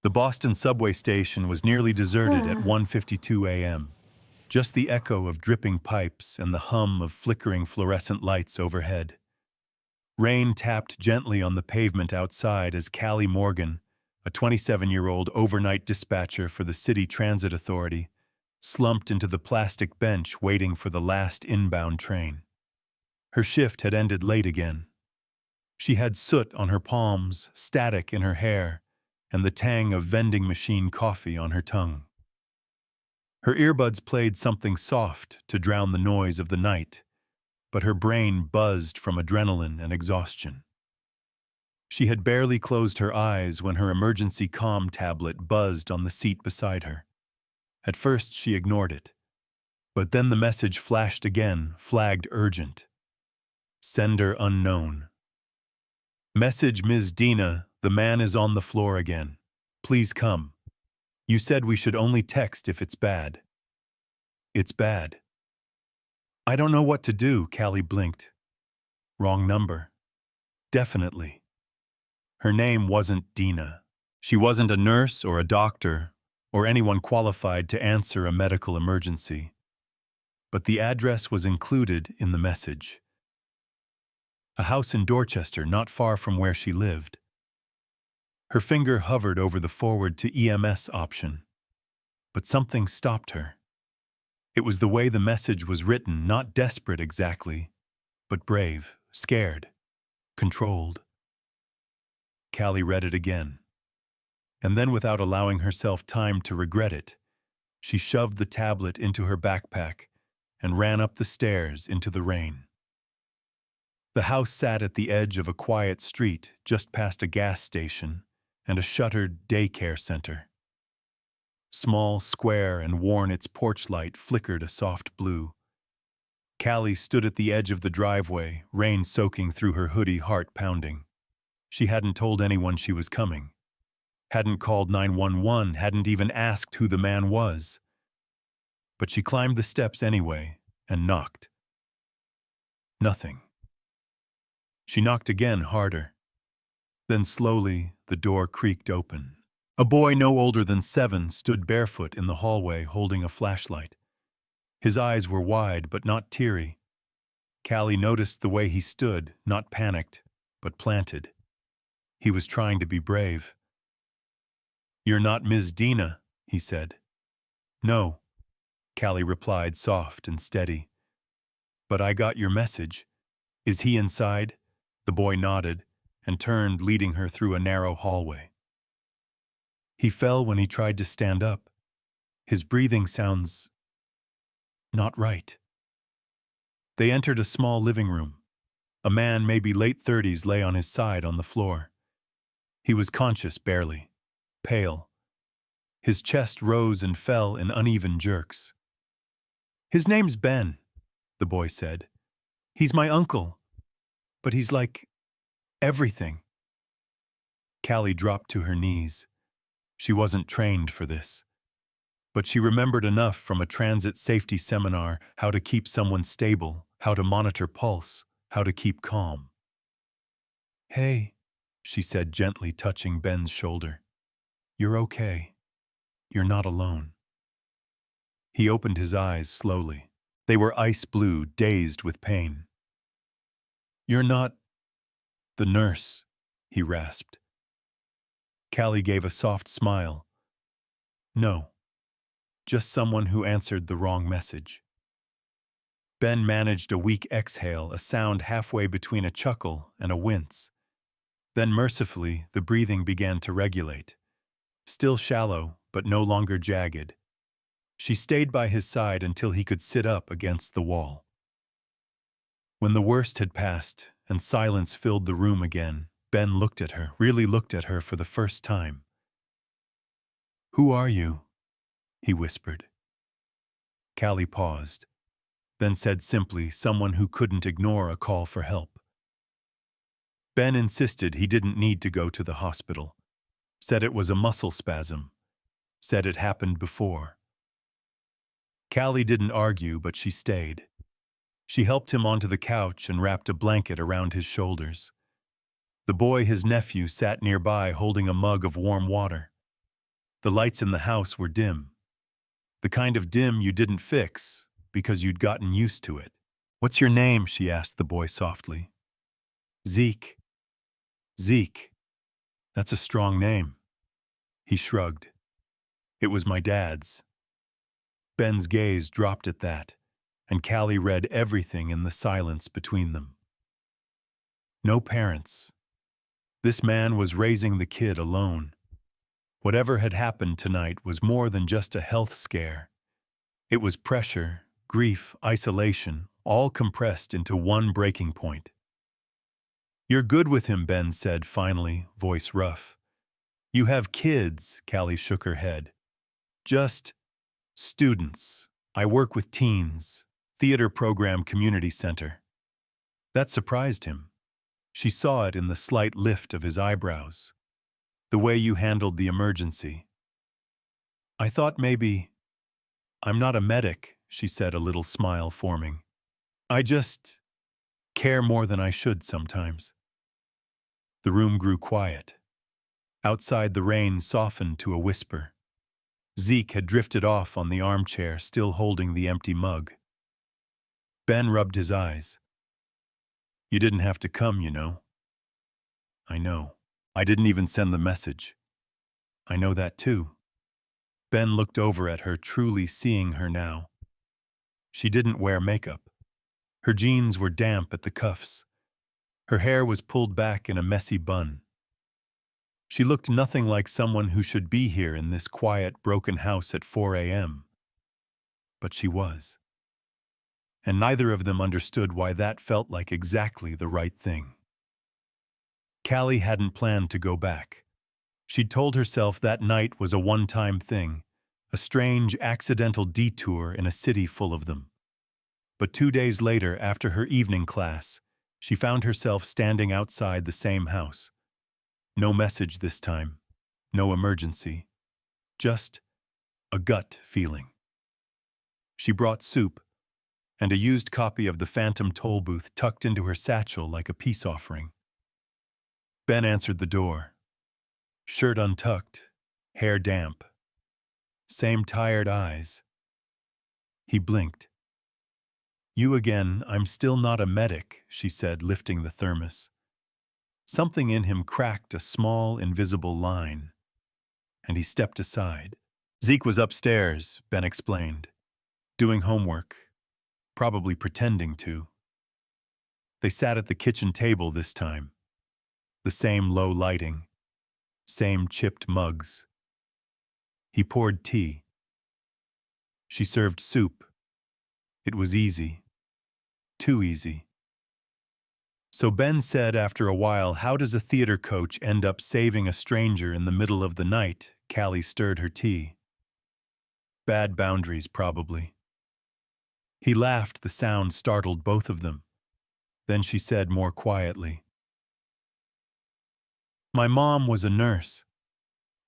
The Boston subway station was nearly deserted at 1:52 a.m. Just the echo of dripping pipes and the hum of flickering fluorescent lights overhead. Rain tapped gently on the pavement outside as Callie Morgan, a 27-year-old overnight dispatcher for the City Transit Authority, slumped into the plastic bench waiting for the last inbound train. Her shift had ended late again. She had soot on her palms, static in her hair, and the tang of vending machine coffee on her tongue. Her earbuds played something soft to drown the noise of the night, but her brain buzzed from adrenaline and exhaustion. She had barely closed her eyes when her emergency comm tablet buzzed on the seat beside her. At first she ignored it, but then the message flashed again, flagged urgent. Sender unknown. Message Ms. Dina, the man is on the floor again. Please come. You said we should only text if it's bad. It's bad. I don't know what to do, Callie blinked. Wrong number. Definitely. Her name wasn't Dina. She wasn't a nurse or a doctor or anyone qualified to answer a medical emergency. But the address was included in the message. A house in Dorchester, not far from where she lived. Her finger hovered over the forward to EMS option, but something stopped her. It was the way the message was written, not desperate exactly, but brave, scared, controlled. Callie read it again, and then without allowing herself time to regret it, she shoved the tablet into her backpack and ran up the stairs into the rain. The house sat at the edge of a quiet street just past a gas station and a shuttered daycare center. Small, square, and worn, its porch light flickered a soft blue. Callie stood at the edge of the driveway, rain soaking through her hoodie, heart pounding. She hadn't told anyone she was coming. Hadn't called 911, hadn't even asked who the man was. But she climbed the steps anyway and knocked. Nothing. She knocked again, harder. Then slowly, the door creaked open. A boy no older than 7 stood barefoot in the hallway holding a flashlight. His eyes were wide but not teary. Callie noticed the way he stood, not panicked, but planted. He was trying to be brave. "You're not Ms. Dina," he said. "No," Callie replied, soft and steady. "But I got your message. Is he inside?" The boy nodded and turned, leading her through a narrow hallway. He fell when he tried to stand up. His breathing sounds not right. They entered a small living room. A man, maybe late 30s, lay on his side on the floor. He was conscious barely, pale. His chest rose and fell in uneven jerks. "His name's Ben," the boy said. "He's my uncle, but he's like everything." Callie dropped to her knees. She wasn't trained for this, but she remembered enough from a transit safety seminar how to keep someone stable, how to monitor pulse, how to keep calm. "Hey," she said, gently touching Ben's shoulder. "You're okay. You're not alone." He opened his eyes slowly. They were ice blue, dazed with pain. "You're not the nurse," he rasped. Callie gave a soft smile. "No, just someone who answered the wrong message." Ben managed a weak exhale, a sound halfway between a chuckle and a wince. Then mercifully, the breathing began to regulate. Still shallow, but no longer jagged. She stayed by his side until he could sit up against the wall. When the worst had passed and silence filled the room again, Ben looked at her, really looked at her for the first time. "Who are you?" he whispered. Callie paused, then said simply, someone who couldn't ignore a call for help. Ben insisted he didn't need to go to the hospital. Said it was a muscle spasm. Said it happened before. Callie didn't argue, but she stayed. She helped him onto the couch and wrapped a blanket around his shoulders. The boy, his nephew, sat nearby holding a mug of warm water. The lights in the house were dim. The kind of dim you didn't fix because you'd gotten used to it. "What's your name?" she asked the boy softly. "Zeke." "Zeke. That's a strong name." He shrugged. "It was my dad's." Ben's gaze dropped at that, and Callie read everything in the silence between them. No parents. This man was raising the kid alone. Whatever had happened tonight was more than just a health scare. It was pressure, grief, isolation, all compressed into one breaking point. "You're good with him," Ben said finally, voice rough. "You have kids," Callie shook her head. "Just students. I work with teens. Theater program community center." That surprised him. She saw it in the slight lift of his eyebrows. "The way you handled the emergency." "I thought maybe—" "I'm not a medic," she said, a little smile forming. "I just care more than I should sometimes." The room grew quiet. Outside, the rain softened to a whisper. Zeke had drifted off on the armchair, still holding the empty mug. Ben rubbed his eyes. "You didn't have to come, you know." "I know. I didn't even send the message." "I know that too." Ben looked over at her, truly seeing her now. She didn't wear makeup. Her jeans were damp at the cuffs. Her hair was pulled back in a messy bun. She looked nothing like someone who should be here in this quiet, broken house at 4 a.m. But she was. And neither of them understood why that felt like exactly the right thing. Callie hadn't planned to go back. She'd told herself that night was a one-time thing, a strange, accidental detour in a city full of them. But 2 days later, after her evening class, she found herself standing outside the same house. No message this time, no emergency, just a gut feeling. She brought soup and a used copy of the Phantom Toll Booth tucked into her satchel like a peace offering. Ben answered the door. Shirt untucked, hair damp. Same tired eyes. He blinked. "You again, I'm still not a medic," she said, lifting the thermos. Something in him cracked a small, invisible line, and he stepped aside. Zeke was upstairs, Ben explained, doing homework, probably pretending to. They sat at the kitchen table this time. The same low lighting, same chipped mugs. He poured tea. She served soup. It was easy. Too easy. So Ben said after a while, "How does a theater coach end up saving a stranger in the middle of the night?" Callie stirred her tea. "Bad boundaries, probably." He laughed. The sound startled both of them. Then she said more quietly, "My mom was a nurse.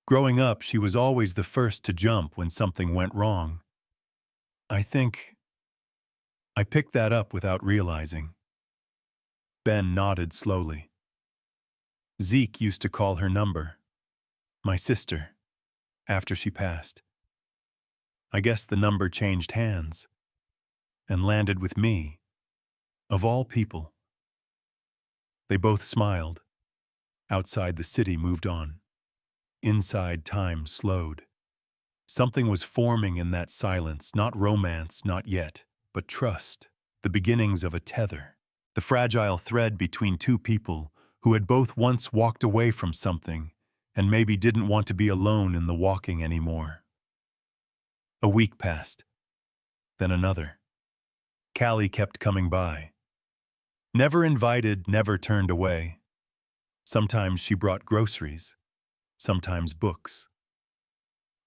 Growing up, she was always the first to jump when something went wrong. I think I picked that up without realizing." Ben nodded slowly. "Zeke used to call her number. My sister. After she passed. I guess the number changed hands and landed with me. Of all people." They both smiled. Outside, the city moved on. Inside, time slowed. Something was forming in that silence, not romance, not yet, but trust, the beginnings of a tether, the fragile thread between two people who had both once walked away from something and maybe didn't want to be alone in the walking anymore. A week passed, then another. Callie kept coming by. Never invited, never turned away. Sometimes she brought groceries, sometimes books.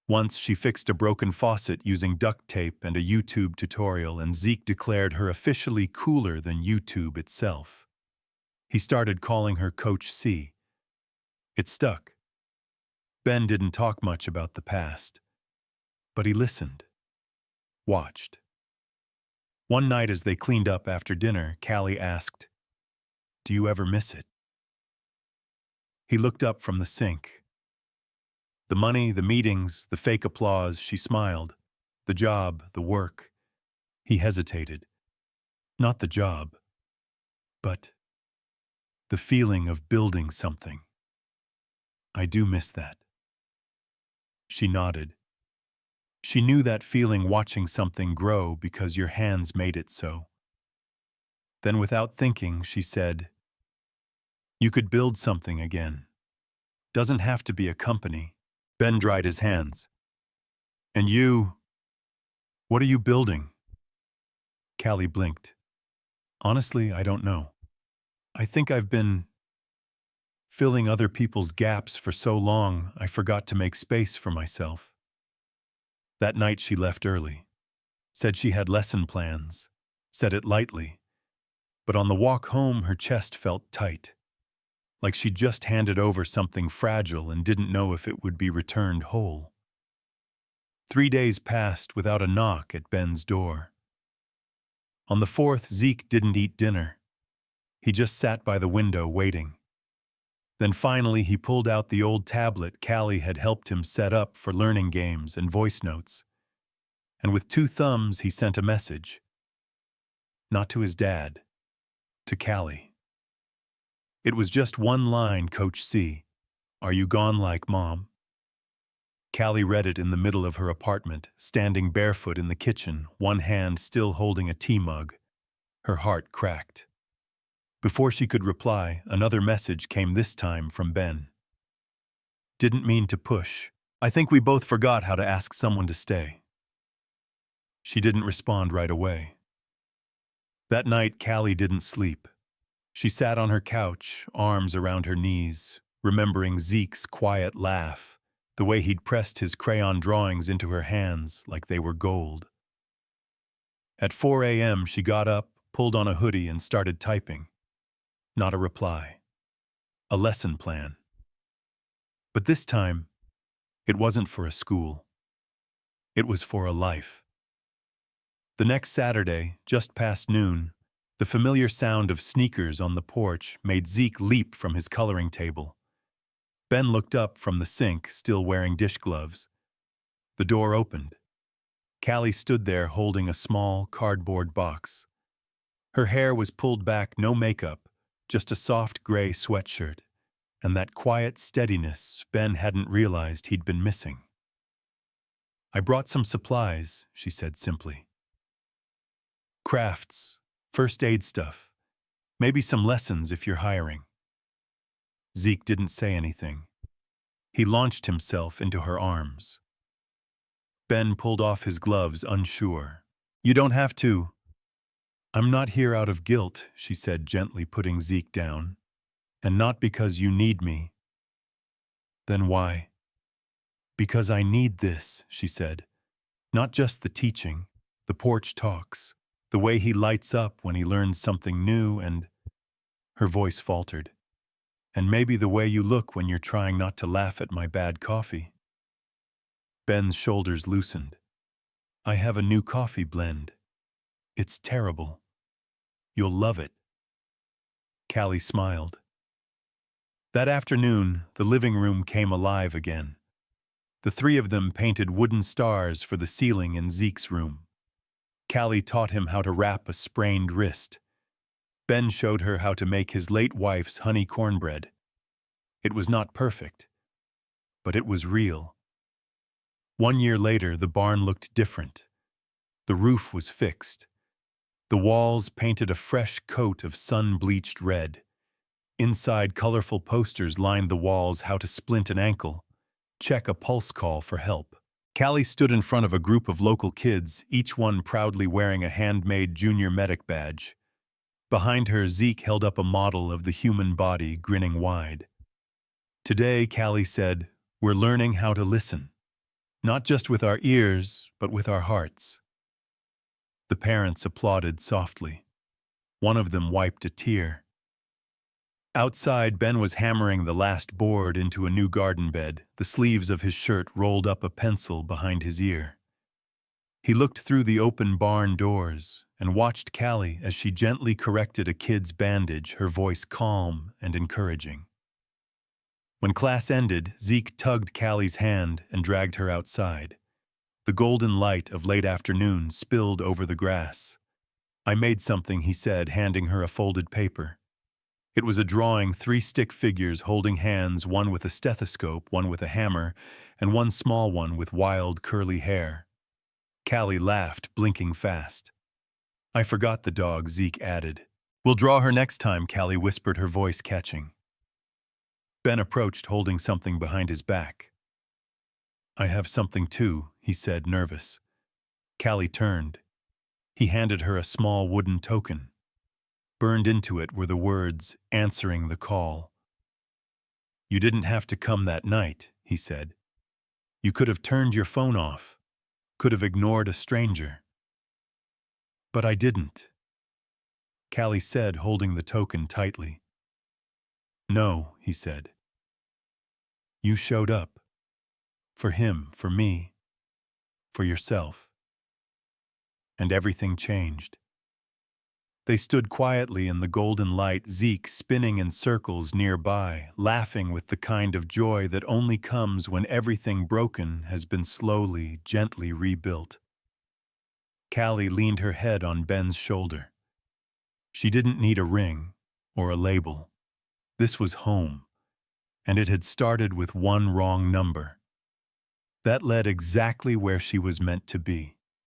Once she fixed a broken faucet using duct tape and a YouTube tutorial, and Zeke declared her officially cooler than YouTube itself. He started calling her Coach C. It stuck. Ben didn't talk much about the past, but he listened, watched. One night as they cleaned up after dinner, Callie asked, "Do you ever miss it?" He looked up from the sink. The money, the meetings, the fake applause, she smiled. The job, the work. He hesitated. Not the job, but the feeling of building something. I do miss that. She nodded. She knew that feeling watching something grow because your hands made it so. Then without thinking, she said, "You could build something again. Doesn't have to be a company." Ben dried his hands. "And you, what are you building?" Callie blinked. "Honestly, I don't know. I think I've been filling other people's gaps for so long I forgot to make space for myself." That night she left early. Said she had lesson plans. Said it lightly. But on the walk home her chest felt tight. Like she'd just handed over something fragile and didn't know if it would be returned whole. 3 days passed without a knock at Ben's door. On the 4th, Zeke didn't eat dinner. He just sat by the window waiting. Then finally he pulled out the old tablet Callie had helped him set up for learning games and voice notes. And with 2 thumbs he sent a message. Not to his dad, to Callie. It was just one line, Coach C. "Are you gone like Mom?" Callie read it in the middle of her apartment, standing barefoot in the kitchen, one hand still holding a tea mug. Her heart cracked. Before she could reply, another message came, this time from Ben. "Didn't mean to push. I think we both forgot how to ask someone to stay." She didn't respond right away. That night, Callie didn't sleep. She sat on her couch, arms around her knees, remembering Zeke's quiet laugh, the way he'd pressed his crayon drawings into her hands like they were gold. At 4 a.m., she got up, pulled on a hoodie, and started typing. Not a reply. A lesson plan. But this time, it wasn't for a school. It was for a life. The next Saturday, just past noon, the familiar sound of sneakers on the porch made Zeke leap from his coloring table. Ben looked up from the sink, still wearing dish gloves. The door opened. Callie stood there holding a small cardboard box. Her hair was pulled back, no makeup, just a soft gray sweatshirt, and that quiet steadiness Ben hadn't realized he'd been missing. "I brought some supplies," she said simply. "Crafts, first aid stuff, maybe some lessons if you're hiring." Zeke didn't say anything. He launched himself into her arms. Ben pulled off his gloves, unsure. "You don't have to." "I'm not here out of guilt," she said, gently putting Zeke down. "And not because you need me." "Then why?" "Because I need this," she said. "Not just the teaching, the porch talks, the way he lights up when he learns something new, and—" Her voice faltered. "And maybe the way you look when you're trying not to laugh at my bad coffee." Ben's shoulders loosened. "I have a new coffee blend. It's terrible. You'll love it." Callie smiled. That afternoon, the living room came alive again. The 3 of them painted wooden stars for the ceiling in Zeke's room. Callie taught him how to wrap a sprained wrist. Ben showed her how to make his late wife's honey cornbread. It was not perfect, but it was real. 1 year later, the barn looked different. The roof was fixed. The walls painted a fresh coat of sun-bleached red. Inside, colorful posters lined the walls: how to splint an ankle, check a pulse call for help. Callie stood in front of a group of local kids, each one proudly wearing a handmade junior medic badge. Behind her, Zeke held up a model of the human body, grinning wide. "Today," Callie said, "we're learning how to listen. Not just with our ears, but with our hearts." The parents applauded softly. One of them wiped a tear. Outside, Ben was hammering the last board into a new garden bed, the sleeves of his shirt rolled up, a pencil behind his ear. He looked through the open barn doors and watched Callie as she gently corrected a kid's bandage, her voice calm and encouraging. When class ended, Zeke tugged Callie's hand and dragged her outside. The golden light of late afternoon spilled over the grass. "I made something," he said, handing her a folded paper. It was a drawing, 3 stick figures holding hands, one with a stethoscope, one with a hammer, and one small one with wild, curly hair. Callie laughed, blinking fast. "I forgot the dog," Zeke added. "We'll draw her next time," Callie whispered, her voice catching. Ben approached, holding something behind his back. "I have something too," he said, nervous. Callie turned. He handed her a small wooden token. Burned into it were the words, "Answering the call." "You didn't have to come that night," he said. "You could have turned your phone off, could have ignored a stranger." "But I didn't," Callie said, holding the token tightly. "No," he said. "You showed up. For him, for me, for yourself." And everything changed. They stood quietly in the golden light, Zeke spinning in circles nearby, laughing with the kind of joy that only comes when everything broken has been slowly, gently rebuilt. Callie leaned her head on Ben's shoulder. She didn't need a ring or a label. This was home, and it had started with one wrong number. That led exactly where she was meant to be.